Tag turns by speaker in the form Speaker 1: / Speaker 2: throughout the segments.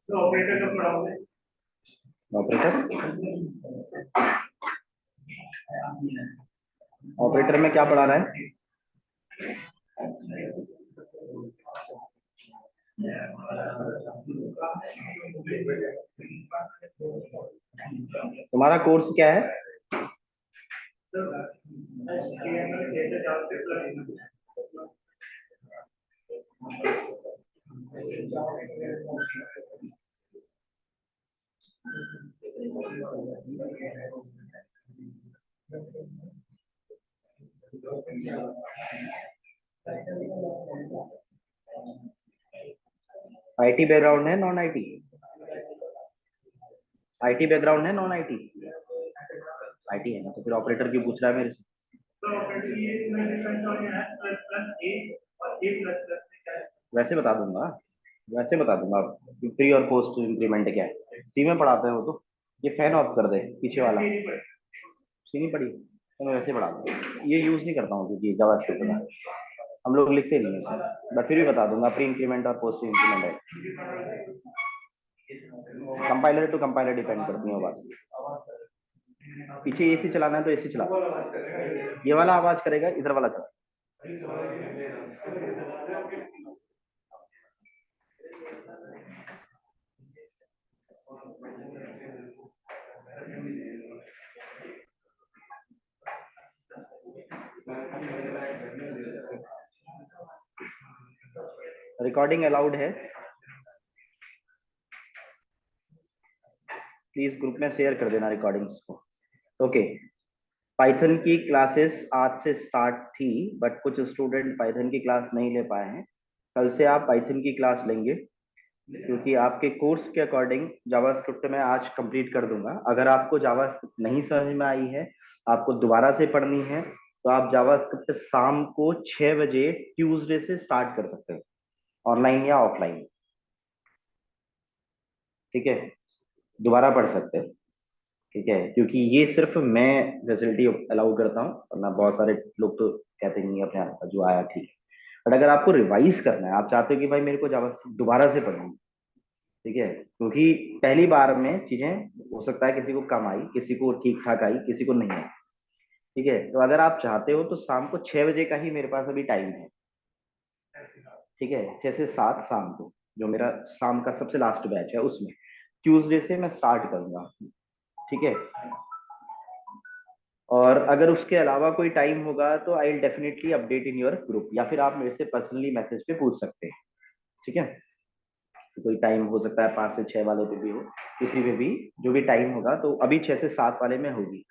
Speaker 1: Operator operator में क्या पढ़ा रहा है? तुम्हारा कोर्स क्या है? आईटी बैकग्राउंड है, नॉन आईटी? आईटी बैकग्राउंड है, नॉन आईटी? आईटी है ना, तो फिर ऑपरेटर क्यों पूछ रहा है मेरे से? वैसे बता दूंगा, वैसे बता दूंगा प्री और पोस्ट इंक्रीमेंट क्या है। सी में पढ़ाते हैं वो तो। ये फैन ऑफ कर दे पीछे वाला। सी नहीं पढ़ी तो मैं वैसे पढ़ा दूंगा, ये यूज नहीं करता हूँ क्योंकि जावास्क्रिप्ट का हम लोग लिखते नहीं है सर। बट फिर भी बता दूंगा, प्री इंक्रीमेंट और पोस्ट इंक्रीमेंट है। कंपाइलर टू कंपाइलर डिपेंड करती है वो बात। पीछे एसी चलाना है तो एसी चला, ये वाला आवाज करेगा, इधर वाला चला। रिकॉर्डिंग अलाउड है, प्लीज ग्रुप में शेयर कर देना रिकॉर्डिंग्स को। ओके, पाइथन की क्लासेस आज से स्टार्ट थी, बट कुछ स्टूडेंट पाइथन की क्लास नहीं ले पाए हैं। कल से आप पाइथन की क्लास लेंगे, क्योंकि आपके कोर्स के अकॉर्डिंग जावास्क्रिप्ट में आज कंप्लीट कर दूंगा। अगर आपको जावास्क्रिप्ट नहीं समझ में आई है, आपको दोबारा से पढ़नी है, तो आप जावास्क्रिप्ट शाम को 6 बजे ट्यूसडे से स्टार्ट कर सकते हैं, ऑनलाइन या ऑफलाइन। ठीक है, दोबारा पढ़ सकते हैं। ठीक है, क्योंकि ये सिर्फ मैं फैसिलिटी अलाउ करता हूँ, वरना बहुत सारे लोग तो कहते नहीं अपने आप जो आया ठीक है। बट अगर आपको रिवाइज करना है, आप चाहते हो कि भाई मेरे को जावास्क्रिप्ट दोबारा से पढ़नी, ठीक है, क्योंकि पहली बार में चीजें हो सकता है किसी को कम आई, किसी को ठीक ठाक आई, किसी को नहीं आई। ठीक है, तो अगर आप चाहते हो तो शाम को 6 बजे का ही मेरे पास अभी टाइम है। ठीक है, 6 से 7 शाम को, जो मेरा शाम का सबसे लास्ट बैच है, उसमें ट्यूसडे से मैं स्टार्ट करूंगा। ठीक है, और अगर उसके अलावा कोई टाइम होगा तो I will definitely update in your group, या फिर आप मेरे से पर्सनली मैसेज पे पूछ सकते हैं। ठीक है, तो कोई टाइम हो सकता है 5 से 6 वाले पे भी हो, किसी पे भी जो भी टाइम होगा, तो अभी 6 से 7 वाले में होगी।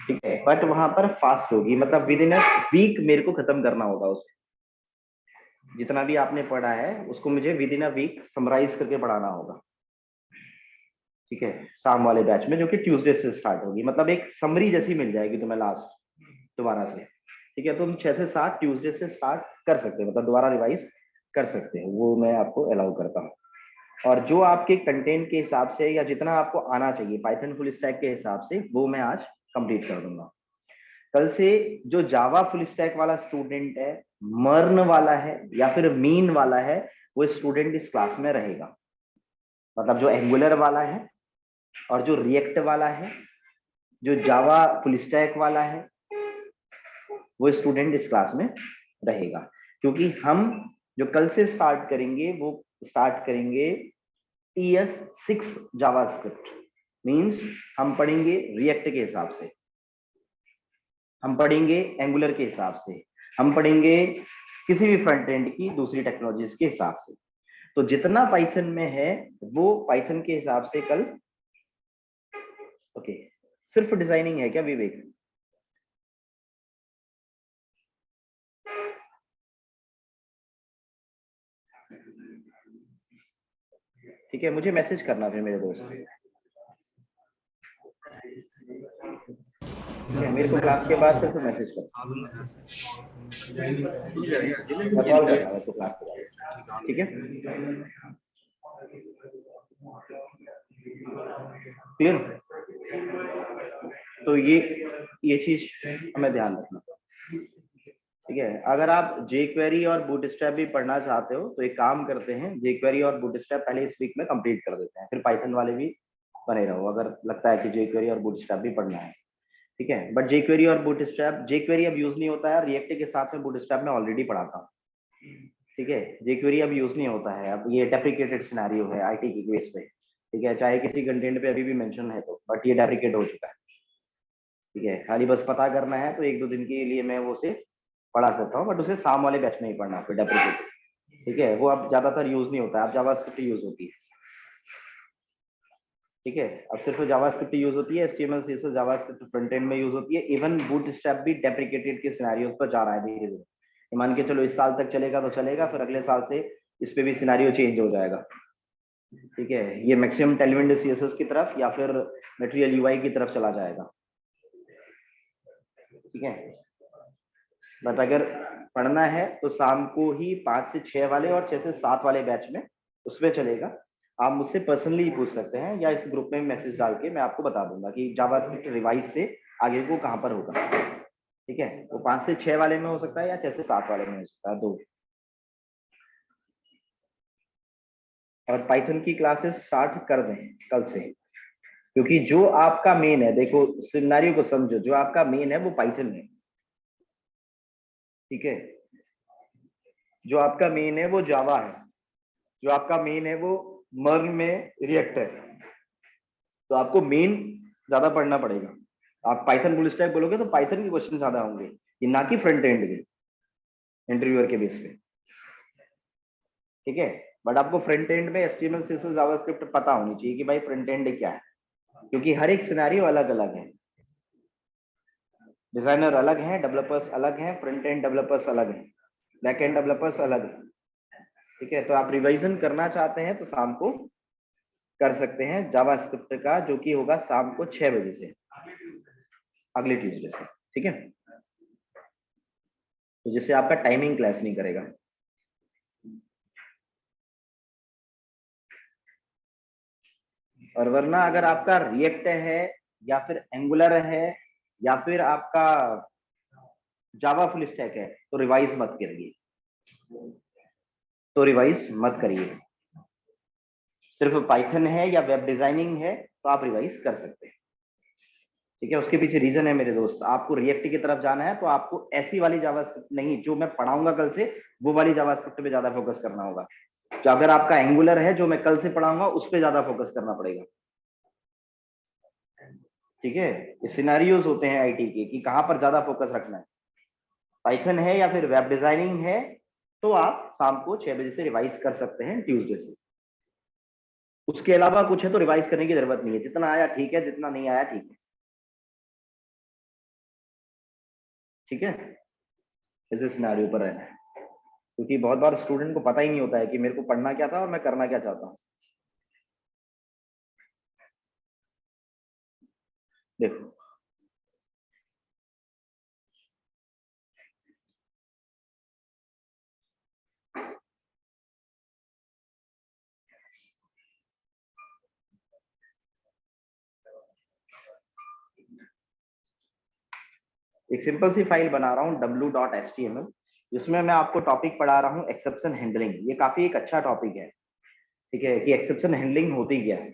Speaker 1: ठीक है, बट वहां पर फास्ट होगी, मतलब विद इन अ वीक मेरे को खत्म करना होगा उसे। जितना भी आपने पढ़ा है उसको मुझे within a week summarise करके पढ़ाना होगा। ठीक है, शाम वाले बैच में, जो कि ट्यूसडे से स्टार्ट होगी, मतलब एक समरी जैसी मिल जाएगी तुम्हें लास्ट दोबारा से। ठीक है, तुम 6 से 7 ट्यूसडे से स्टार्ट कर सकते हो, मतलब दोबारा रिवाइज कर सकते हो, वो मैं आपको अलाउ करता हूँ। और जो आपके कंटेंट के हिसाब से या जितना आपको आना चाहिए पाइथन फुल स्टैक के हिसाब से, वो मैं आज कंप्लीट कर दूंगा। कल से जो जावा फुल स्टैक वाला स्टूडेंट है, मर्न वाला है या फिर मीन वाला है, वो स्टूडेंट इस क्लास में रहेगा। मतलब जो एंगुलर वाला है और जो रिएक्ट वाला है, जो जावा फुल स्टैक वाला है, वो स्टूडेंट इस क्लास में रहेगा। क्योंकि हम जो कल से स्टार्ट करेंगे वो स्टार्ट करेंगे ES6 जावास्क्रिप्ट। मींस हम पढ़ेंगे रिएक्ट के हिसाब से, हम पढ़ेंगे एंगुलर के हिसाब से, हम पढ़ेंगे किसी भी फ्रंट एंड की दूसरी टेक्नोलॉजीज के हिसाब से। तो जितना पाइथन में है वो पाइथन के हिसाब से कल। ओके, सिर्फ डिजाइनिंग है क्या विवेक? ठीक है, मुझे मैसेज करना फिर मेरे दोस्त। ठीक है, मेरे को क्लास के बाद सिर्फ मैसेज कर, मैं कॉल कर रहा हूँ तो क्लास के बाद। ठीक है, क्लियर? तो ये चीज हमें ध्यान रखना। ठीक है, अगर आप jQuery और बूटस्ट्रैप भी पढ़ना चाहते हो तो एक काम करते हैं, jQuery और बूटस्ट्रैप पहले इस वीक में कंप्लीट कर देते हैं, फिर पाइथन वाले भी बने रहो अगर लगता है कि jQuery और बूटस्ट्रैप भी पढ़ना है। ठीक है, बट jQuery और बूटस्ट्रैप, jQuery अब यूज नहीं होता है, रिएक्ट के साथ में बूटस्ट्रैप में ऑलरेडी पढ़ाता हूँ। ठीक है, jQuery अब यूज नहीं होता है, अब ये डेप्रिकेटेड सिनेरियो है आईटी की बेस पे। ठीक है, चाहे किसी कंटेंट पे अभी भी मेंशन है तो, बट ये डेप्रिकेट हो चुका है। ठीक है, खाली बस पता करना है तो एक दो दिन के लिए मैं वो उसे पढ़ा सकता हूँ, बट उसे शाम वाले बैच में ही पढ़ना फिर डेप्रिकेटेड। ठीक है, वो अब ज्यादातर यूज नहीं होता है, अब जावास्क्रिप्ट यूज होती है। ठीक है, अब सिर्फ जावास्क्रिप्ट यूज होती है, HTML CSS JavaScript front end में यूज होती है, इवन बूटस्ट्रैप भी डेप्रिकेटेड के सिनेरियोस पर जा रहा है धीरे धीरे। मान के चलो इस साल तक चलेगा तो चलेगा, फिर अगले साल से इस पे भी सिनेरियो चेंज हो जाएगा। ठीक है, ये मैक्सिमम टेलविंड सीएसएस की तरफ या फिर मटेरियल यूआई की तरफ चला जाएगा। ठीक है, बट अगर पढ़ना है तो शाम को ही 5 से 6 वाले और 6 से 7 वाले बैच में उसमें चलेगा। आप मुझसे पर्सनली पूछ सकते हैं या इस ग्रुप में मैसेज डाल के मैं आपको बता दूंगा कि जावास्क्रिप्ट रिवाइज से आगे को कहाँ पर होगा। ठीक है, वो 5 से 6 वाले में हो सकता है या 6 से 7 वाले में हो सकता है, दो। और पाइथन की क्लासेस स्टार्ट कर दें कल से, क्योंकि जो आपका मेन है, देखो सिनेरियो को समझो, जो आपका मेन है वो पाइथन है। ठीक है, जो आपका मेन है वो जावा है, जो आपका मेन है वो मर्न में रिएक्ट है, तो आपको मेन ज्यादा पढ़ना पड़ेगा। आप पाइथन फुल स्टैक बोलोगे तो पाइथन के क्वेश्चन ज्यादा होंगे, ये ना कि फ्रंट एंड के इंटरव्यूअर के बेस पे। ठीक है, बट आपको फ्रंट एंड में एचटीएमएल सीएसएस जावास्क्रिप्ट पता होनी चाहिए कि भाई फ्रंट एंड क्या है, क्योंकि हर एक सिनेरियो अलग अलग है। डिजाइनर अलग हैं, डेवलपर्स अलग हैं, फ्रंट एंड डेवलपर्स अलग हैं, बैक एंड डेवलपर्स अलग हैं। ठीक है, तो आप रिवाइजन करना चाहते हैं तो शाम को कर सकते हैं जावास्क्रिप्ट का, जो कि होगा शाम को 6 बजे से अगले ट्यूसडे से। ठीक है, तो जिससे आपका टाइमिंग क्लैश नहीं करेगा। और वरना अगर आपका रिएक्ट है या फिर एंगुलर है या फिर आपका जावा फुल स्टैक है तो रिवाइज मत करिए, तो रिवाइज मत करिए। सिर्फ पाइथन है या वेब डिजाइनिंग है तो आप रिवाइज कर सकते हैं। ठीक है, उसके पीछे रीजन है मेरे दोस्त, आपको रिएक्ट की तरफ जाना है तो आपको ऐसी वाली जावास्क्रिप्ट नहीं, जो मैं पढ़ाऊंगा कल से वो वाली जावास्क्रिप्ट पे ज्यादा फोकस करना होगा। तो अगर आपका एंगुलर है जो मैं कल से पढ़ाऊंगा उस पर ज्यादा फोकस करना पड़ेगा। ठीक है, ये सिनेरियोज होते हैं आईटी के कि कहां पर ज्यादा फोकस रखना है, पाइथन है या फिर वेब डिजाइनिंग है, तो आप शाम को 6 बजे से रिवाइज कर सकते हैं ट्यूसडे से। उसके अलावा कुछ है तो रिवाइज करने की जरूरत नहीं है, जितना आया ठीक है, जितना नहीं आया ठीक है। ठीक है, ऐसे सिनेरियो पर रहना है, क्योंकि बहुत बार स्टूडेंट को पता ही नहीं होता है कि मेरे को पढ़ना क्या था और मैं करना क्या चाहता हूँ। देखो, एक सिंपल सी फाइल बना रहा हूँ w.html, जिसमें मैं आपको टॉपिक पढ़ा रहा हूँ एक्सेप्शन हैंडलिंग। ये काफी एक अच्छा टॉपिक है। ठीक है, कि एक्सेप्शन हैंडलिंग होती क्या है।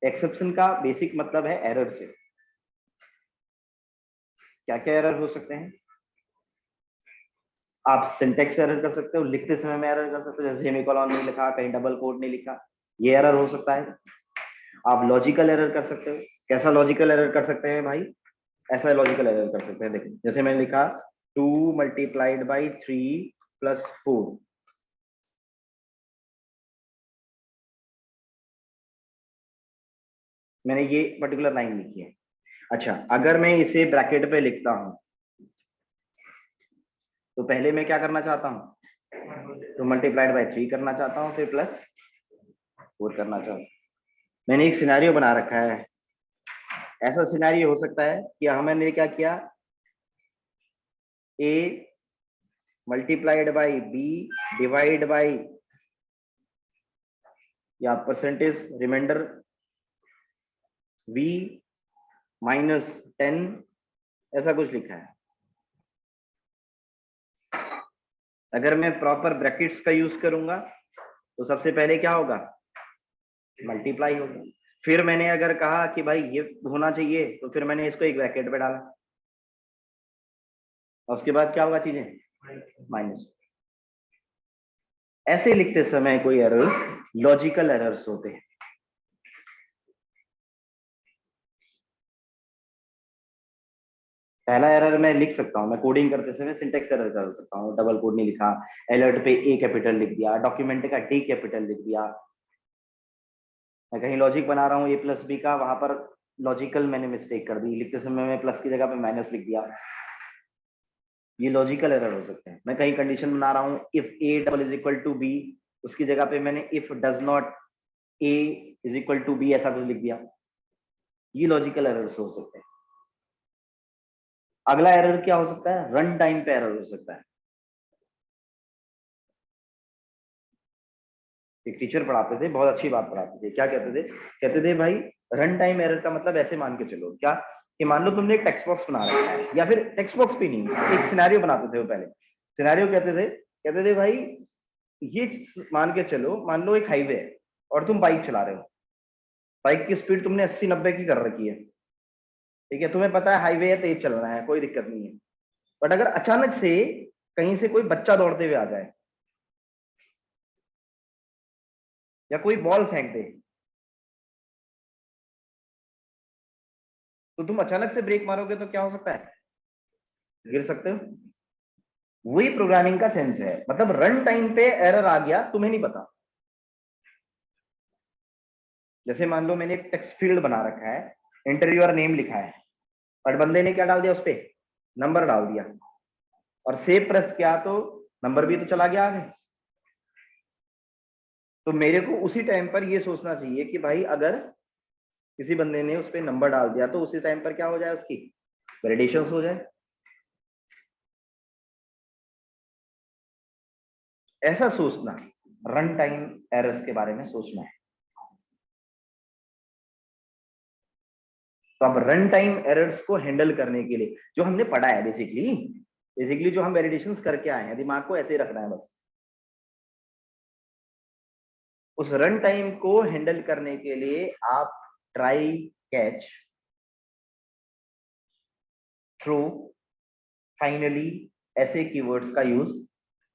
Speaker 1: एक्सेप्शन का बेसिक मतलब है एरर से। क्या क्या एरर हो सकते हैं? आप सिंटेक्स एरर कर सकते हो, लिखते समय में एरर कर सकते हो, जैसे सेमीकोलन नहीं लिखा, कहीं डबल कोट नहीं लिखा, ये एरर हो सकता है। आप लॉजिकल एरर कर सकते हो। कैसा लॉजिकल एरर कर सकते हैं भाई? ऐसा लॉजिकल एरर कर सकते हैं, देखिए जैसे मैंने लिखा 2 मल्टीप्लाइड बाई 3 प्लस 4, मैंने ये पर्टिकुलर लाइन लिखी है। अच्छा, अगर मैं इसे ब्रैकेट पे लिखता हूं तो पहले मैं क्या करना चाहता हूं, तो मल्टीप्लाइड बाय 3 करना चाहता हूं, फिर प्लस 4 करना चाहता हूं। मैंने एक सिनेरियो बना रखा है। ऐसा सिनेरियो हो सकता है कि हमने क्या किया, a multiplied by b divide by या परसेंटेज रिमाइंडर v माइनस 10, ऐसा कुछ लिखा है। अगर मैं प्रॉपर ब्रैकेट्स का यूज करूंगा तो सबसे पहले क्या होगा, मल्टीप्लाई होगा। फिर मैंने अगर कहा कि भाई ये होना चाहिए तो फिर मैंने इसको एक ब्रैकेट में डाला और उसके बाद क्या होगा, चीजें माइनस। ऐसे लिखते समय कोई एरर्स लॉजिकल एरर्स होते हैं। पहला एरर मैं लिख सकता हूं, मैं कोडिंग करते समय सिंटेक्स एरर कर सकता हूं, डबल कोड नहीं लिखा, अलर्ट पे ए कैपिटल लिख दिया, डॉक्यूमेंट का डी कैपिटल लिख दिया। मैं कहीं लॉजिक बना रहा हूँ ए प्लस बी का, वहां पर लॉजिकल मैंने मिस्टेक कर दी, लिखते समय मैं प्लस की जगह पे माइनस लिख दिया। ये लॉजिकल एरर हो सकते हैं। मैं कहीं कंडीशन बना रहा हूँ if a double is equal to b, उसकी जगह पे मैंने if does not a is equal to b ऐसा कुछ लिख दिया। ये लॉजिकल एरर्स हो सकते हैं। अगला एरर क्या हो सकता है, रन टाइम पे एरर हो सकता है। एक टीचर पढ़ाते थे, बहुत अच्छी बात पढ़ाते थे, क्या कहते थे, कहते थे भाई रन टाइम एरर का मतलब ऐसे मान के चलो क्या, कि मान लो तुमने एक टेक्स्ट बॉक्स बना रखा है, या फिर टेक्स्ट बॉक्स भी नहीं, एक सिनेरियो बनाते थे वो पहले। सिनेरियो कहते थे भाई ये मान के चलो, मान लो एक हाईवे है और तुम बाइक चला रहे हो, बाइक की स्पीड तुमने 80-90 की कर रखी है, ठीक है, तुम्हें पता है हाईवे है, तेज चलना है, कोई दिक्कत नहीं है। बट अगर अचानक से कहीं से कोई बच्चा दौड़ते हुए आ जाए या कोई बॉल फेंक दे, तो तुम अचानक से ब्रेक मारोगे तो क्या हो सकता है, गिर सकते हो। वही प्रोग्रामिंग का सेंस है, मतलब रन टाइम पे एरर आ गया, तुम्हें नहीं पता। जैसे मान लो मैंने एक टेक्स्ट फील्ड बना रखा है, एंटर योर नेम लिखा है, और बंदे ने क्या डाल दिया, उस पे नंबर डाल दिया, और सेव प्रेस किया तो नंबर भी तो चला गया आगे। तो मेरे को उसी टाइम पर ये सोचना चाहिए कि भाई अगर किसी बंदे ने उस पे नंबर डाल दिया तो उसी टाइम पर क्या हो जाए, उसकी वैलिडेशन हो जाए। ऐसा सोचना, रन टाइम एरर्स के बारे में सोचना है। तो अब रन टाइम एरर्स को हैंडल करने के लिए जो हमने पढ़ा है, बेसिकली जो हम वैलिडेशंस करके आए हैं, दिमाग को ऐसे ही रखना है बस। उस रन टाइम को हैंडल करने के लिए आप ट्राई, कैच, थ्रो, फाइनली ऐसे कीवर्ड्स का यूज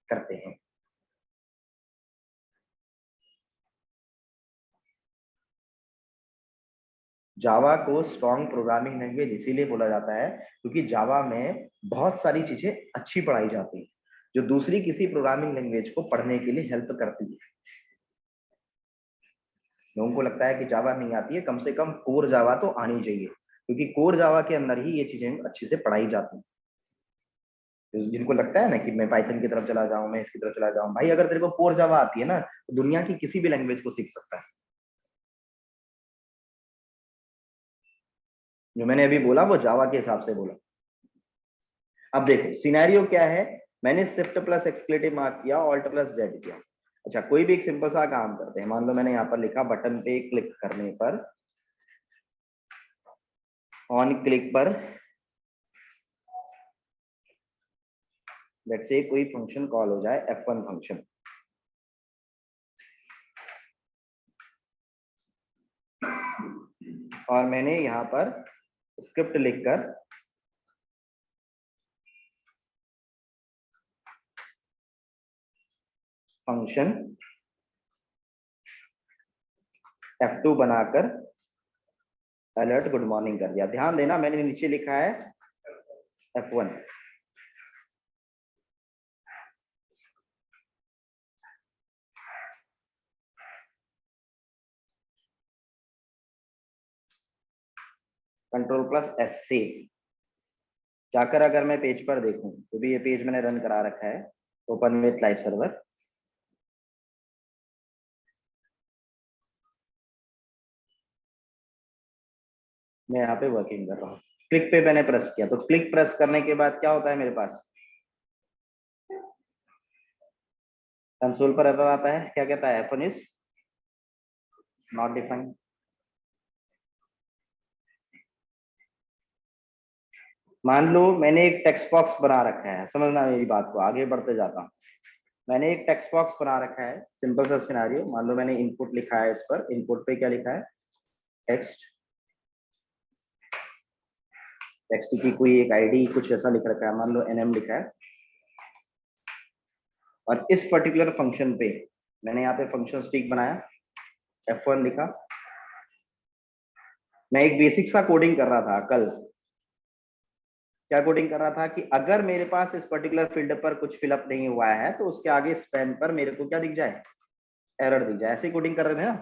Speaker 1: करते हैं। जावा को स्ट्रॉन्ग प्रोग्रामिंग लैंग्वेज इसीलिए बोला जाता है क्योंकि जावा में बहुत सारी चीजें अच्छी पढ़ाई जाती है जो दूसरी किसी प्रोग्रामिंग लैंग्वेज को पढ़ने के लिए हेल्प करती है। लोगों को लगता है कि जावा नहीं आती है, कम से कम कोर जावा तो आनी चाहिए, क्योंकि कोर जावा के अंदर ही ये चीजें अच्छी से पढ़ाई जाती हैं। तो जिनको लगता है ना कि मैं पाइथन की तरफ चला जाऊं, मैं इसकी तरफ चला जाऊं, भाई अगर तेरे को कोर जावा आती है ना तो दुनिया की किसी भी लैंग्वेज को सीख सकता है। जो मैंने अभी बोला वो जावा के हिसाब से बोला। अब देखो सिनेरियो क्या है, मैंने शिफ्ट प्लस एक्सक्लेटिव मार्क किया, ऑल्ट प्लस जेड किया। अच्छा, कोई भी एक सिंपल सा काम करते हैं, मान लो मैंने यहाँ पर लिखा बटन पे क्लिक करने पर, ऑन क्लिक पर लेट्स से कोई फंक्शन कॉल हो जाए, F1 फंक्शन, और मैंने यहाँ पर स्क्रिप्ट लिखकर फंक्शन F2 बनाकर अलर्ट गुड मॉर्निंग कर दिया। ध्यान देना मैंने नीचे लिखा है F1। Control plus S save. जाकर अगर मैं पेज पर देखूं तो भी ये पेज मैंने रन करा रखा है ओपन विथ लाइव सर्वर। मैं यहाँ पे वर्किंग कर रहा हूँ, क्लिक पे मैंने प्रेस किया, तो क्लिक प्रेस करने के बाद क्या होता है मेरे पास, कंसोल पर एरर आता है, क्या कहता है, F1 इज नॉट डिफाइंड। मान लो मैंने एक टेक्स्ट बॉक्स बना रखा है, समझना मेरी बात को, आगे बढ़ते जाता हूँ। मैंने एक टेक्स्ट बॉक्स बना रखा है, सिंपल सा सिनेरियो। मान लो मैंने इनपुट लिखा है, इस पर इनपुट पे क्या लिखा है, टेक्स्ट, टेक्स्ट की कोई एक आईडी कुछ ऐसा लिख रखा है, मान लो NM लिखा है। और इस पर्टिकुलर फंक्शन पे मैंने यहाँ पे फंक्शन स्टिक बनाया, F1 लिखा। मैं एक बेसिक सा कोडिंग कर रहा था कल। क्या कोडिंग कर रहा था कि अगर मेरे पास इस पर्टिकुलर फील्ड पर कुछ फिलअप नहीं हुआ है तो उसके आगे स्पैन पर मेरे को क्या दिख जाए, एरर दिख जाए। ऐसे ही कोडिंग कर रहे थे ना।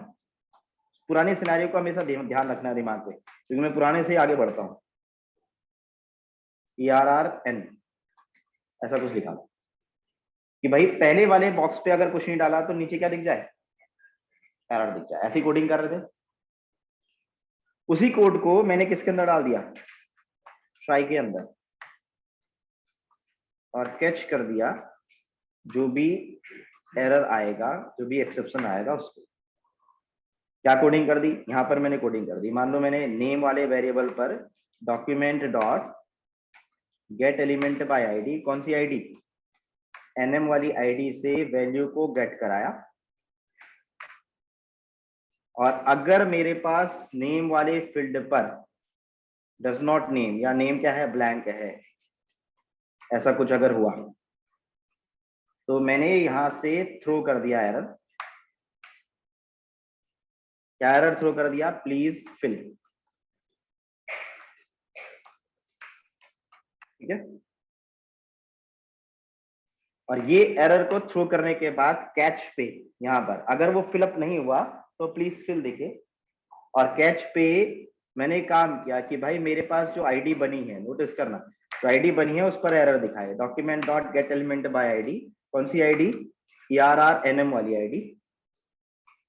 Speaker 1: पुराने सिनेरियो को हमेशा ध्यान रखना है दिमाग पे, क्योंकि मैं पुराने से ही आगे बढ़ता हूँ। ERRN ऐसा कुछ लिखा कि भाई पहले वाले बॉक्स पे अगर कुछ नहीं डाला तो नीचे क्या दिख जाए, एरर दिख जाए। ऐसी कोडिंग कर रहे थे। उसी कोड को मैंने किसके अंदर डाल दिया, ट्राई के अंदर, और कैच कर दिया जो भी एरर आएगा, जो भी एक्सेप्शन आएगा उसको। क्या कोडिंग कर दी, यहां पर मैंने कोडिंग कर दी। मान लो मैंने नेम वाले वेरिएबल पर document dot get element by ID, कौन सी आईडी, NM वाली आईडी से वैल्यू को गेट कराया। और अगर मेरे पास नेम वाले फील्ड पर डज नॉट नेम, या नेम क्या है, ब्लैंक है, ऐसा कुछ अगर हुआ तो मैंने यहां से थ्रो कर दिया एरर। क्या एरर थ्रो कर दिया, प्लीज फिल। ठीक है। और ये एरर को थ्रो करने के बाद कैच पे यहां पर अगर वो फिलअप नहीं हुआ तो प्लीज फिल दिखे। और कैच पे मैंने काम किया कि भाई मेरे पास जो आईडी बनी है, नोटिस करना, तो आईडी बनी है उस पर एरर दिखाए, document dot get element by ID, कौन सी आईडी, ERRNM वाली आईडी,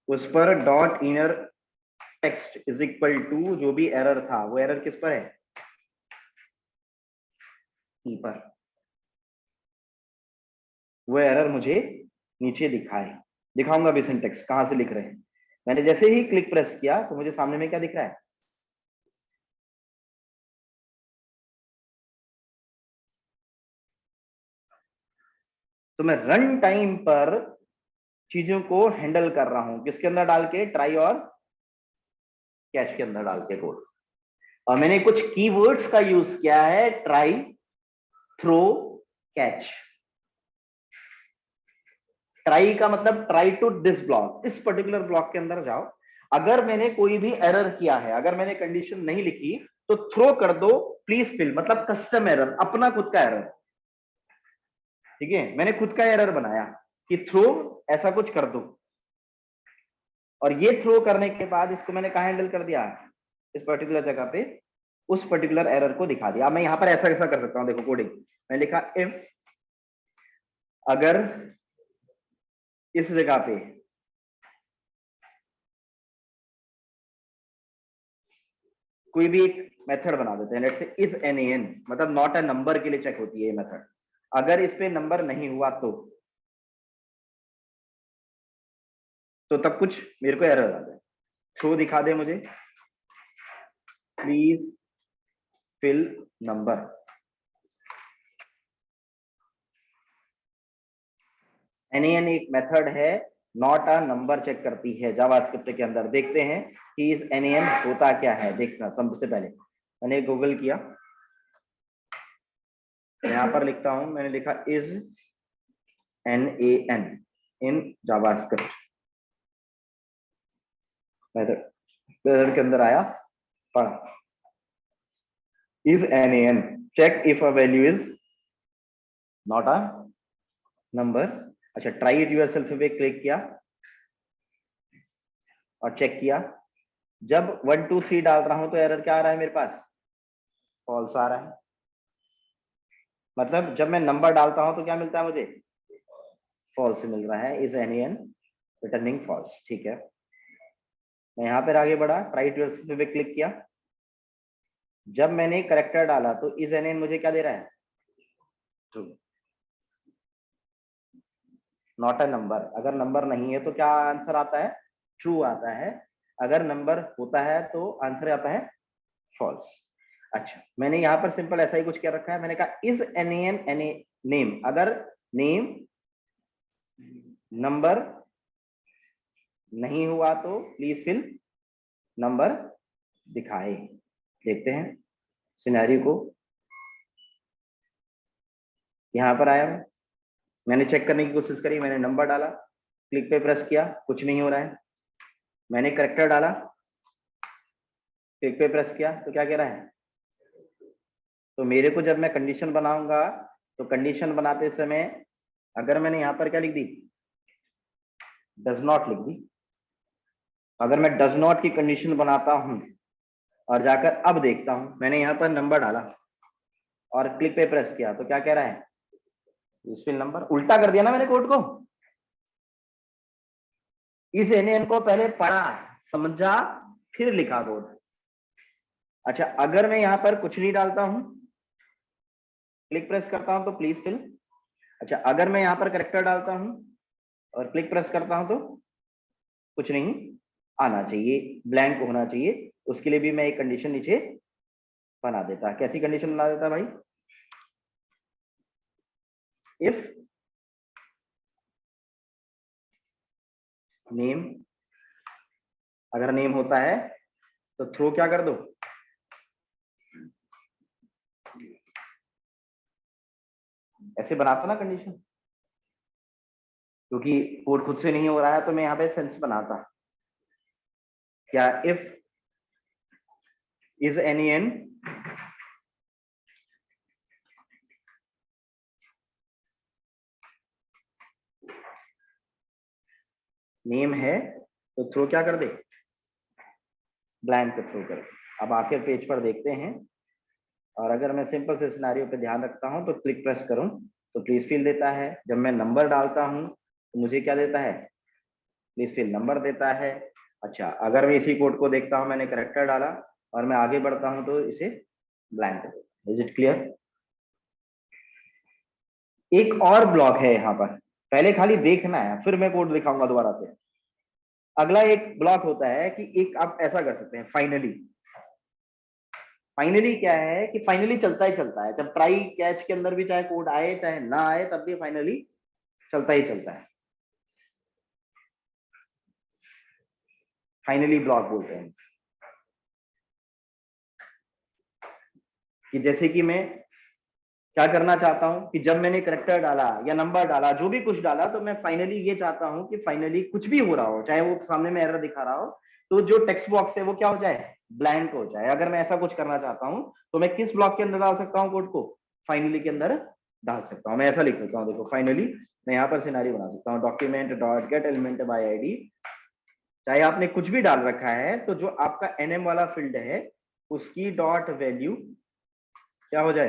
Speaker 1: उस पर dot inner text is equal to जो भी एरर था, वो एरर किस पर है, ई पर। वो एरर मुझे नीचे दिखाए। दिखाऊंगा भी सिंटेक्स कहां से लिख रहे हैं। मैंने जैसे ही क्लिक प्रेस किया तो मुझे सामने में क्या दिख रहा है, तो मैं रन टाइम पर चीजों को हैंडल कर रहा हूं, किसके अंदर डाल के, ट्राई और कैश के अंदर डाल के कोड। और मैंने कुछ कीवर्ड्स का यूज किया है, ट्राई, थ्रो, कैच। ट्राई का मतलब ट्राई टू दिस ब्लॉक, इस पर्टिकुलर ब्लॉक के अंदर जाओ। अगर मैंने कोई भी एरर किया है, अगर मैंने कंडीशन नहीं लिखी तो थ्रो कर दो प्लीज फिल, मतलब कस्टम एरर, अपना खुद का एरर। ठीक है, मैंने खुद का एरर बनाया कि थ्रो ऐसा कुछ कर दो। और ये थ्रो करने के बाद इसको मैंने कहा हैंडल कर दिया, इस पर्टिकुलर जगह पे उस पर्टिकुलर एरर को दिखा दिया। अब मैं यहां पर ऐसा ऐसा कर सकता हूं, देखो कोडिंग मैं लिखा, इफ अगर इस जगह पे कोई भी एक मेथड बना देते हैं, लेट्स से इज NaN, मतलब नॉट अ नंबर के लिए चेक होती है ये मेथड। अगर इस पे नंबर नहीं हुआ तो तब कुछ मेरे को एरर आ जाए, थ्रो दिखा दे मुझे, प्लीज फिल नंबर। NaN एक मेथड है, नॉट अ नंबर चेक करती है जावास्क्रिप्ट के अंदर। देखते हैं कि इस NaN होता क्या है। देखना, सबसे पहले मैंने गूगल किया, यहां पर लिखता हूं, मैंने लिखा is NaN in JavaScript, method के अंदर आया, पढ़ा, is NaN check if a value is not a number. अच्छा, ट्राई इट यूरसेल्फ पे क्लिक किया और चेक किया। जब 1 2 3 डाल रहा हूं तो एरर क्या आ रहा है मेरे पास, फॉल्स आ रहा है। मतलब जब मैं नंबर डालता हूं तो क्या मिलता है मुझे, फॉल्स मिल रहा है। Is any n returning false. ठीक है, मैं यहाँ पर आगे बढ़ा, ट्राई टू पे क्लिक किया। जब मैंने करेक्टर डाला तो इज एन एन मुझे क्या दे रहा है, ट्रू, नॉट अ नंबर। अगर नंबर नहीं है तो क्या आंसर आता है, ट्रू आता है। अगर नंबर होता है तो आंसर आता है फॉल्स। अच्छा, मैंने यहाँ पर सिंपल ऐसा ही कुछ क्या रखा है, मैंने कहा is any an any name. अगर नेम नंबर नहीं हुआ तो प्लीज फिल नंबर दिखाए। देखते हैं सिनेरियो को। यहां पर आया मैंने चेक करने की कोशिश करी, मैंने नंबर डाला, क्लिक पे प्रेस किया, कुछ नहीं हो रहा है। मैंने करेक्टर डाला, क्लिक पे प्रेस किया तो क्या कह रहा है। तो मेरे को जब मैं कंडीशन बनाऊंगा तो कंडीशन बनाते समय अगर मैंने यहां पर क्या लिख दी, डज नॉट लिख दी। अगर मैं डज नॉट की कंडीशन बनाता हूं और जाकर अब देखता हूं, मैंने यहां पर नंबर डाला और क्लिक पे प्रेस किया तो क्या कह रहा है, यूजफुल नंबर। उल्टा कर दिया ना मैंने कोड को। इस एन को पहले पढ़ा, समझा, फिर लिखा कोड। अच्छा, अगर मैं यहां पर कुछ नहीं डालता हूं, क्लिक प्रेस करता हूं तो प्लीज फिल। अच्छा, अगर मैं यहां पर करेक्टर डालता हूं और क्लिक प्रेस करता हूं तो कुछ नहीं आना चाहिए, ब्लैंक होना चाहिए। उसके लिए भी मैं एक कंडीशन नीचे बना देता। कैसी कंडीशन बना देता भाई, इफ नेम, अगर नेम होता है तो थ्रो क्या कर दो, ऐसे बनाता ना कंडीशन। क्योंकि कोड खुद से नहीं हो रहा है तो मैं यहाँ पे सेंस बनाता, क्या if is any n name है तो थ्रो क्या कर दे, ब्लैंक थ्रो कर। अब आखिर पेज पर देखते हैं। और अगर मैं सिंपल से सिनेरियो पे ध्यान रखता हूं तो क्लिक प्रेस करूं तो प्लीज फिल देता है। जब मैं नंबर डालता हूं तो मुझे क्या देता है, प्लीज फिल नंबर देता है। अच्छा, अगर मैं इसी कोड को देखता हूं, मैंने करेक्टर डाला और मैं आगे बढ़ता हूं तो इसे ब्लैंक। Is it clear. एक और ब्लॉक है यहाँ पर, पहले खाली देखना है फिर मैं कोड दिखाऊंगा दोबारा से। अगला एक ब्लॉक होता है कि एक आप ऐसा कर सकते हैं, फाइनली। फाइनली क्या है कि फाइनली चलता ही चलता है, जब ट्राई कैच के अंदर भी चाहे कोड आए चाहे ना आए तब भी फाइनली चलता ही चलता है। फाइनली ब्लॉक बोलते हैं कि जैसे कि मैं क्या करना चाहता हूं कि जब मैंने करेक्टर डाला या नंबर डाला, जो भी कुछ डाला, तो मैं फाइनली ये चाहता हूं कि फाइनली कुछ भी हो रहा हो, चाहे वो सामने में एरर दिखा रहा हो, तो जो टेक्स्ट बॉक्स है वो क्या हो जाए, ब्लैंक हो जाए। अगर मैं ऐसा कुछ करना चाहता हूं तो मैं किस ब्लॉक के अंदर डाल सकता हूं कोड को, फाइनली के अंदर डाल सकता हूं। मैं ऐसा लिख सकता हूं, देखो फाइनली मैं यहाँ पर सिनेरियो बना सकता हूँ, document dot get element by ID. चाहे आपने कुछ भी डाल रखा है तो जो आपका एनएम वाला फील्ड है उसकी डॉट वैल्यू क्या हो जाए,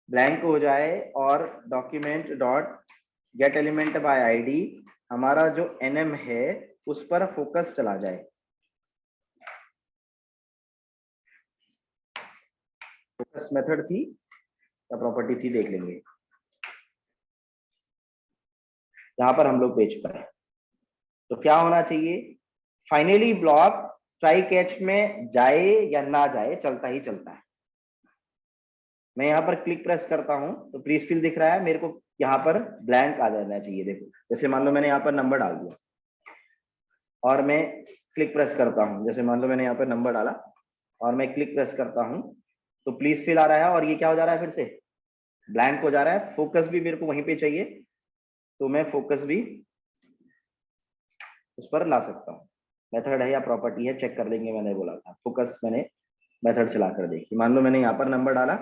Speaker 1: ब्लैंक हो जाए। और document dot get element by ID, हमारा जो एनएम है उस पर फोकस चला जाए। फोकस मेथड थी या प्रॉपर्टी थी, देख लेंगे। यहां पर हम लोग पेज पर है तो क्या होना चाहिए, फाइनली ब्लॉक ट्राई कैच में जाए या ना जाए चलता ही चलता है। मैं यहाँ पर क्लिक प्रेस करता हूं तो प्लीज फिल दिख रहा है, मेरे को यहाँ पर ब्लैंक आ जाना चाहिए। देखो जैसे मान लो मैंने यहाँ पर नंबर डाल दिया और मैं क्लिक प्रेस करता हूं, जैसे मान लो मैंने यहाँ पर नंबर डाला और मैं क्लिक प्रेस करता हूं तो प्लीज फिल आ रहा है और ये क्या हो जा रहा है, फिर से ब्लैंक हो जा रहा है। फोकस भी मेरे को वहीं पे चाहिए तो मैं फोकस भी उस पर ला सकता हूँ। मेथड है या प्रॉपर्टी है चेक कर लेंगे, मैंने बोला था फोकस, मैंने मेथड चला कर देखी। मान लो मैंने यहाँ पर नंबर डाला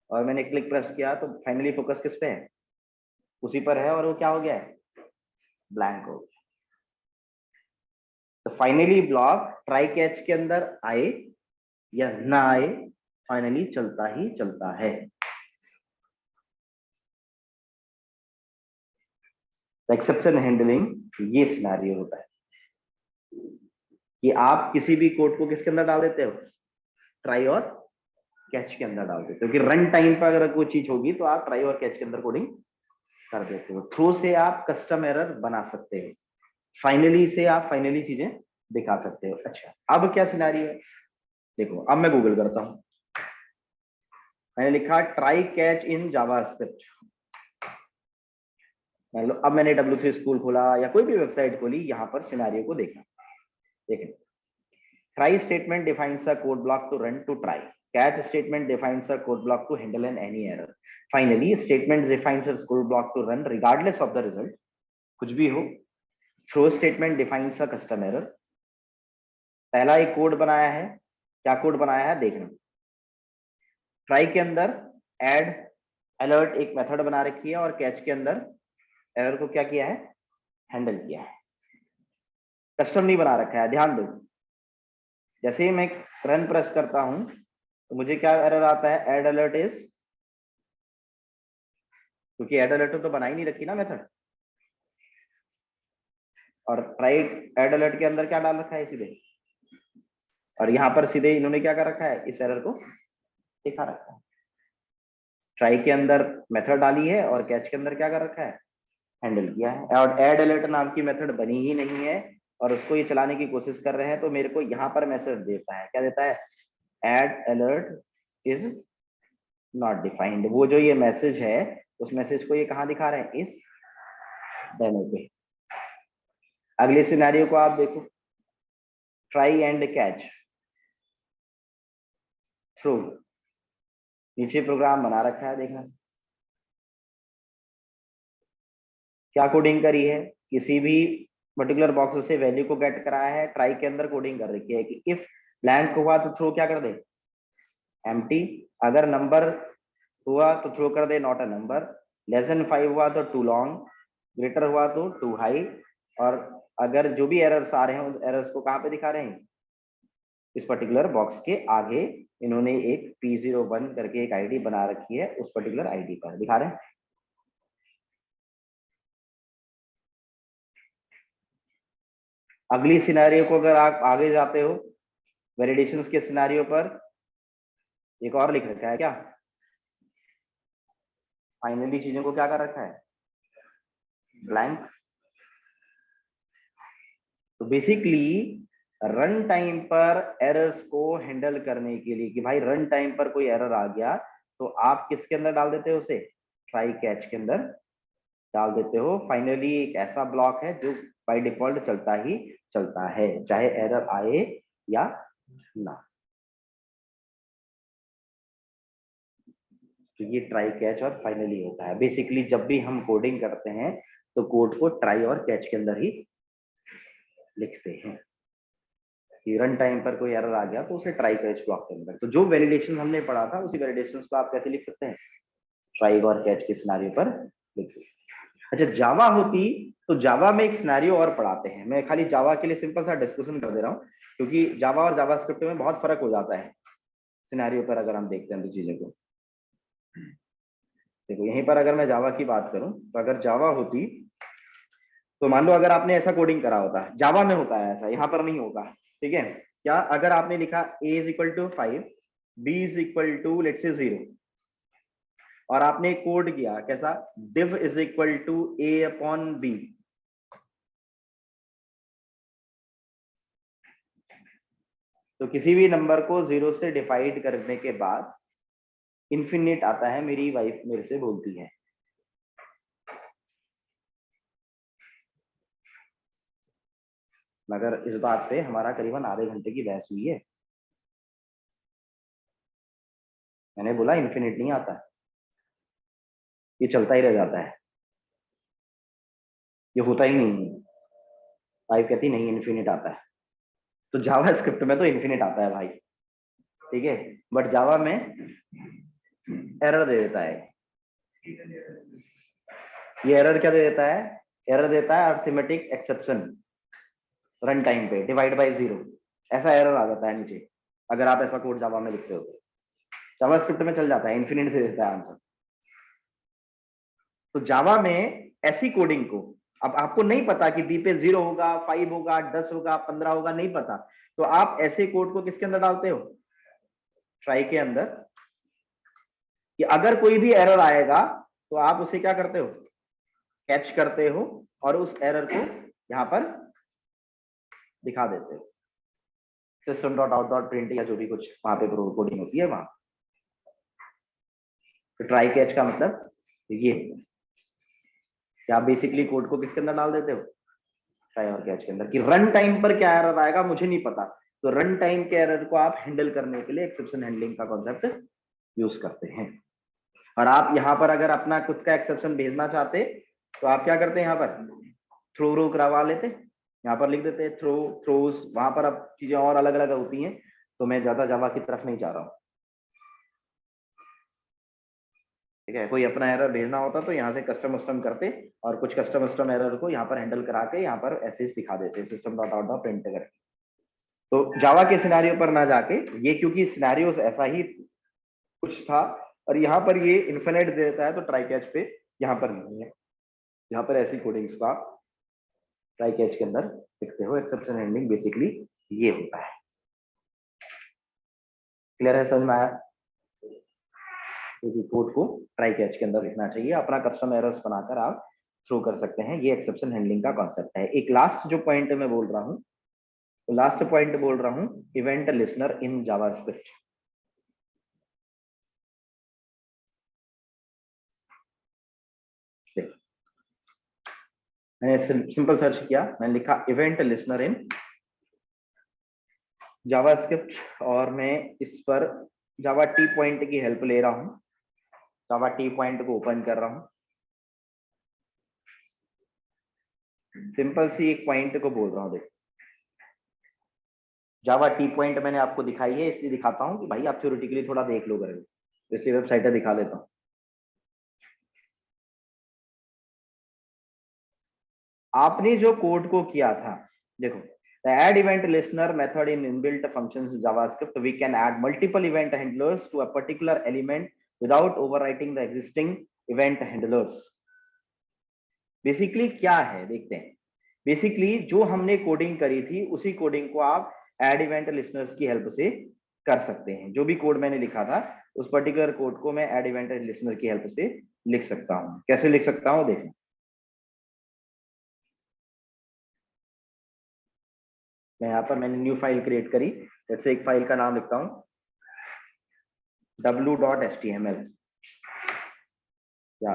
Speaker 1: और मैंने क्लिक प्रेस किया तो फाइनली फोकस किस पे है, उसी पर है और वो क्या हो गया है, ब्लैंक हो गया। तो फाइनली ब्लॉक ट्राई कैच के अंदर आए या ना आए फाइनली चलता ही चलता है। एक्सेप्शन हैंडलिंग ये सिनेरियो होता है कि आप किसी भी कोड को किसके अंदर डाल देते हो, ट्राई और कैच के अंदर डाल देते हो। कि रन टाइम पर अगर कोई चीज होगी तो आप ट्राई और कैच के अंदर कोडिंग कर देते हो। थ्रो से आप कस्टम एरर बना सकते हो, फाइनली से आप फाइनली चीजें दिखा सकते हो। अच्छा, अब क्या सिनेरियो है, देखो अब मैं गूगल करता हूं, मैंने लिखा ट्राई कैच इन जावास्क्रिप्ट, मान लो अब मैंने W3 स्कूल खोला या कोई भी वेबसाइट खोली, यहां पर सिनेरियो को देखा। देखें, try statement defines a code block to run to try, catch statement defines a code block to handle an any error, finally statement defines a code block to run regardless of the result, कुछ भी हो। throw statement defines a custom error। पहला एक code बनाया है, क्या code बनाया है देखना। ट्राई के अंदर एड अलर्ट एक मेथड बना रखी है और कैच के अंदर एरर को क्या किया है, हैंडल किया है। कस्टम नहीं बना रखा है, ध्यान दो। जैसे ही मैं रन प्रेस करता हूं तो मुझे क्या एरर आता है, एड अलर्ट इज, क्योंकि एड अलर्ट तो बना ही नहीं रखी ना मेथड। और राइट एड अलर्ट के अंदर क्या डाल रखा है सीधे, और यहां पर सीधे इन्होंने क्या कर रखा है, इस एरर को दिखा रखा है। ट्राई के अंदर मेथड डाली है और कैच के अंदर क्या कर रखा है, हैंडल किया है। और एड अलर्ट नाम की मेथड बनी ही नहीं है और उसको ये चलाने की कोशिश कर रहे हैं, तो मेरे को यहाँ पर मैसेज देता है, क्या देता है, add alert is not defined. वो जो ये मैसेज है उस मैसेज को ये कहाँ दिखा रहे हैं, इस डेमो पे। अगले सिनेरियो को आप देखो, ट्राई एंड कैच थ्रू, नीचे प्रोग्राम बना रखा है, देखना क्या कोडिंग करी है, किसी भी पर्टिकुलर बॉक्स से वैल्यू को गेट कराया है। ट्राई के अंदर कोडिंग कर रखी है कि इफ ब्लैंक हुआ तो थ्रो क्या कर दे, एम्प्टी। अगर नंबर हुआ तो थ्रो कर they not a number, less than 5 हुआ तो टू लॉन्ग, ग्रेटर हुआ तो टू हाई। और अगर जो भी एरर्स आ रहे हैं उन एरर्स को कहाँ पे दिखा रहे हैं, इस पर्टिकुलर बॉक्स के आगे इन्होंने एक P01 करके एक आईडी बना रखी है, उस पर्टिकुलर आईडी पर दिखा रहे हैं। अगली सिनेरियो को अगर आप आगे जाते हो, वैलिडेशंस के सिनेरियो पर एक और लिख रखा है, क्या फाइनली चीजों को क्या कर रखा है, ब्लैंक। तो बेसिकली रन टाइम पर एरर्स को हैंडल करने के लिए कि भाई रन टाइम पर कोई एरर आ गया तो आप किसके अंदर डाल देते हो उसे, ट्राई कैच के अंदर डाल देते हो। फाइनली एक ऐसा ब्लॉक है जो बाय डिफॉल्ट चलता ही चलता है, चाहे एरर आए या ना। तो ये ट्राई कैच और फाइनली होता है। बेसिकली जब भी हम कोडिंग करते हैं तो कोड को ट्राई और कैच के अंदर ही लिखते हैं। कि रन टाइम पर कोई एरर आ गया तो उसे ट्राई कैच ब्लॉक के अंदर। तो जो वैलिडेशन हमने पढ़ा था उसी वैलिडेशंस को आप कैसे लिख सकते हैं, ट्राई और कैच के सिनेरियो पर लिख सकते हैं। अच्छा, जावा होती तो जावा में एक सिनेरियो और पढ़ाते हैं, मैं खाली जावा के लिए सिंपल सा डिस्कशन कर दे रहा हूँ क्योंकि जावा और जावास्क्रिप्ट में बहुत फर्क हो जाता है सिनेरियो पर। अगर हम देखते हैं तो चीजें को देखो, यहीं पर अगर मैं जावा की बात करूं तो अगर जावा होती तो मान लो अगर आपने ऐसा कोडिंग करा होता, जावा में होता है ऐसा, यहाँ पर नहीं होगा, ठीक है। क्या अगर आपने लिखा a is equal to 5, b is equal to let's say 0, और आपने कोड किया कैसा, div is equal to a upon b, तो किसी भी नंबर को 0 से डिवाइड करने के बाद इन्फिनिट आता है, मेरी वाइफ मेरे से बोलती है। मगर इस बात पे हमारा करीबन आधे घंटे की बहस हुई है। मैंने बोला इन्फिनिट नहीं आता, ये चलता ही रह जाता है, ये होता ही नहीं है। वाइफ कहती नहीं इन्फिनिट आता है। तो जावा स्क्रिप्ट में तो इन्फिनिट आता है भाई, ठीक है, बट जावा में एरर दे देता है। ये एरर क्या दे देता है, एरर देता है अर्थमेटिक एक्सेप्शन रन टाइम पे डिवाइड बाय 0, ऐसा एरर आ जाता है नीचे अगर आप ऐसा कोड जावा में लिखते हो। जावास्क्रिप्ट में चल जाता है, इन्फिनिट दे देता है आंसर। तो जावा में ऐसी कोडिंग को, अब आपको नहीं पता कि बी पे 0 होगा, 5 होगा, 10 होगा, 15 होगा, नहीं पता, तो आप ऐसे कोड को किसके अंदर डालते हो, ट्राई के अंदर, कि अगर कोई भी एरर आएगा तो आप उसे क्या करते हो, कैच करते हो और उस एरर को यहां पर दिखा देते हो, system.out.print या जो भी कुछ वहां पे कोडिंग होती है वहां। तो ट्राई कैच का मतलब ये कि आप बेसिकली कोड को किसके अंदर डाल देते हो, ट्राई और कैच के अंदर, कि रन टाइम पर क्या एरर आएगा मुझे नहीं पता, तो रन टाइम के एरर को आप हैंडल करने के लिए एक्सेप्शन हैंडलिंग का कॉन्सेप्ट यूज करते हैं। और आप यहाँ पर अगर अपना खुद का एक्सेप्शन भेजना चाहते तो आप क्या करते हैं, यहाँ पर थ्रो रो करवा लेते, यहाँ पर लिख देते थ्रो थ्रोज, वहां पर अब चीजें और अलग अलग होती हैं, तो मैं ज्यादा जावा की तरफ नहीं जा रहा हूँ। ठीक है, कोई अपना एरर भेजना होता तो यहाँ से कस्टम करते और कुछ कस्टम एरर को यहाँ पर हैंडल करा के यहाँ पर ऐसे दिखा देते system.out.print करके। तो जावा के सिनेरियो पर ना जाके ये, क्योंकि सिनेरियोस ऐसा ही कुछ था और यहाँ पर ये इन्फिनिट दे देता है, तो ट्राई कैच पे यहाँ पर नहीं है, यहाँ पर ऐसी कोडिंग्स को आप ट्राई कैच के अंदर लिखते हो। एक्सेप्शन हैंडलिंग बेसिकली ये होता है। क्लियर है, समझ में आया? कोड को ट्राई कैच के अंदर लिखना चाहिए, अपना कस्टम एरर्स बनाकर आप थ्रो कर सकते हैं, ये एक्सेप्शन हैंडलिंग का कॉन्सेप्ट है। एक लास्ट जो पॉइंट मैं बोल रहा हूँ, तो लास्ट पॉइंट बोल रहा हूँ इवेंट लिसनर इन जावास्क्रिप्ट। मैंने सिंपल सर्च किया, मैंने लिखा इवेंट लिसनर इन जावास्क्रिप्ट और मैं इस पर जावा टी पॉइंट की हेल्प ले रहा हूँ, जावा टी पॉइंट को ओपन कर रहा हूँ, सिंपल सी एक पॉइंट को बोल रहा हूँ। देखो जावा टी पॉइंट मैंने आपको दिखाई है, इसलिए दिखाता हूँ कि भाई आप थ्योरेटिकली थोड़ा देख लो करके, इसलिए वेबसाइट दिखा देता हूँ। आपने जो कोड को किया था, देखो the add event listener method in inbuilt functions javascript, we can add multiple event handlers to a particular element without overwriting the existing event handlers। Basically क्या है देखते हैं। बेसिकली जो हमने कोडिंग करी थी उसी कोडिंग को आप एड इवेंट लिसनर्स की हेल्प से कर सकते हैं। जो भी कोड मैंने लिखा था उस पर्टिकुलर कोड को मैं एड इवेंट लिसनर की हेल्प से लिख सकता हूं। कैसे लिख सकता हूं देखो, मैं यहाँ पर मैंने न्यू फाइल क्रिएट करी, जैसे एक फाइल का नाम लिखता हूं w.html या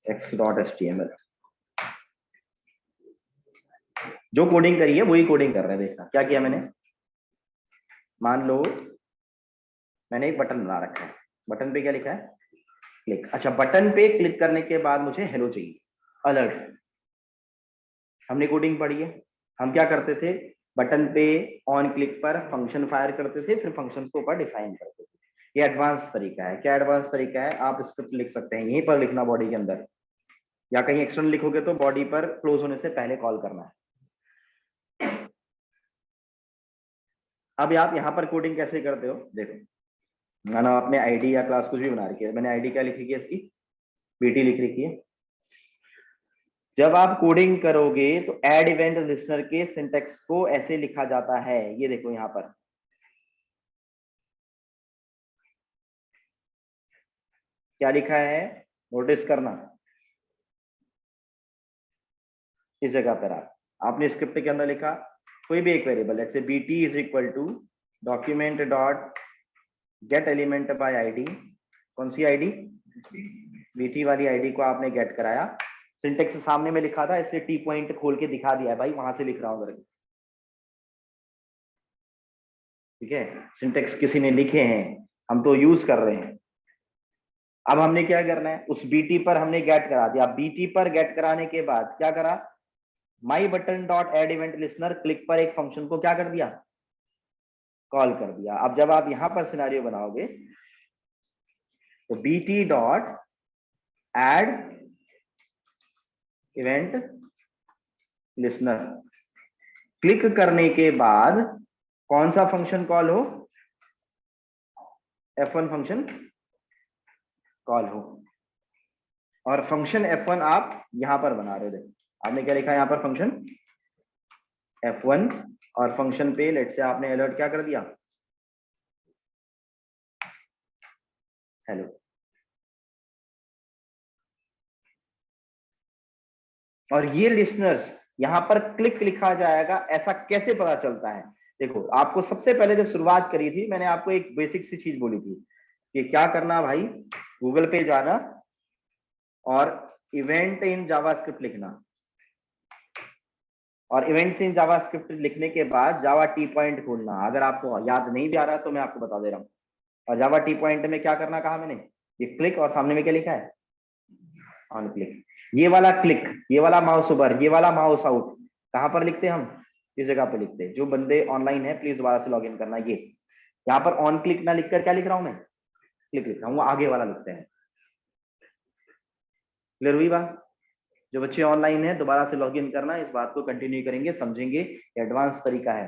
Speaker 1: x.html। जो कोडिंग करी है वही कोडिंग कर रहे हैं। देखना क्या किया मैंने, मान लो मैंने एक बटन बना रखा है, बटन पे क्या लिखा है, क्लिक। अच्छा, बटन पे क्लिक करने के बाद मुझे हेलो चाहिए, अलर्ट। हमने कोडिंग पढ़ी है, हम क्या करते थे, बटन पे ऑन क्लिक पर फंक्शन फायर करते थे, फिर फंक्शन को ऊपर डिफाइन करते थे। ये एडवांस तरीका है। क्या एडवांस तरीका है, आप स्क्रिप्ट लिख सकते हैं, यहीं पर लिखना बॉडी के अंदर, या कहीं एक्सटर्नल लिखोगे तो बॉडी पर क्लोज होने से पहले कॉल करना है। अब आप यहाँ पर कोडिंग कैसे करते हो देखो, माना आपने आईडी या क्लास कुछ भी बना रखी है, मैंने आईडी क्या लिखी है इसकी, बीटी लिख रखी है। जब आप कोडिंग करोगे तो एड इवेंट लिसनर के सिंटेक्स को ऐसे लिखा जाता है, ये देखो यहाँ पर क्या लिखा है, नोटिस करना। इस जगह पर आपने स्क्रिप्ट के अंदर लिखा कोई भी एक वेरिएबल, जैसे BT is equal to document dot get element by ID. कौन सी आईडी, बीटी वाली आईडी को आपने गेट कराया। सिंटेक्स सामने में लिखा था, इसलिए टी पॉइंट खोल के दिखा दिया है भाई, वहां से लिख रहा हूं। ठीक है, सिंटेक्स किसी ने लिखे हैं, हम तो यूज कर रहे हैं। अब हमने क्या करना है, उस बीटी पर हमने गेट करा दिया। बीटी पर गेट कराने के बाद क्या करा, my button dot add event listener click पर एक फंक्शन को क्या कर दिया, कॉल कर दिया। अब जब आप यहां पर सिनेरियो बनाओगे तो BT dot add event listener click करने के बाद कौन सा फंक्शन कॉल हो, F1 फंक्शन कॉल हो, और फंक्शन F1 आप यहां पर बना रहे थे। आपने क्या लिखा है यहाँ पर, फंक्शन F1, और फंक्शन पे लेट से आपने अलर्ट क्या कर दिया, हेलो। और ये लिसनर्स यहाँ पर क्लिक लिखा जाएगा, ऐसा कैसे पता चलता है? देखो, आपको सबसे पहले जब शुरुआत करी थी मैंने आपको एक बेसिक सी चीज बोली थी कि क्या करना भाई, गूगल पे जाना और इवेंट इन जावास्क्रिप्ट लिखना, और इवेंट्स इन जावास्क्रिप्ट लिखने के बाद जावा टी पॉइंट खोलना। अगर आपको याद नहीं भी आ रहा तो मैं आपको बता दे रहा हूँ। और जावा टी पॉइंट में क्या करना कहा मैंने, ये क्लिक, और सामने में क्या लिखा है, ऑन क्लिक। ये वाला क्लिक, ये वाला माउस ऊपर, ये वाला माउस आउट, कहां पर लिखते हैं हम, इस जगह पे लिखते हैं। जो बंदे ऑनलाइन है प्लीज दोबारा से लॉग इन करना। ये यहाँ पर ऑन क्लिक ना लिखकर क्या लिख रहा हूं मैं, क्लिक लिख रहा हूँ, आगे वाला लिखते हैं। क्लियर हुई बात? जो बच्चे ऑनलाइन है दोबारा से लॉग इन करना, इस बात को कंटिन्यू करेंगे, समझेंगे, एडवांस तरीका है।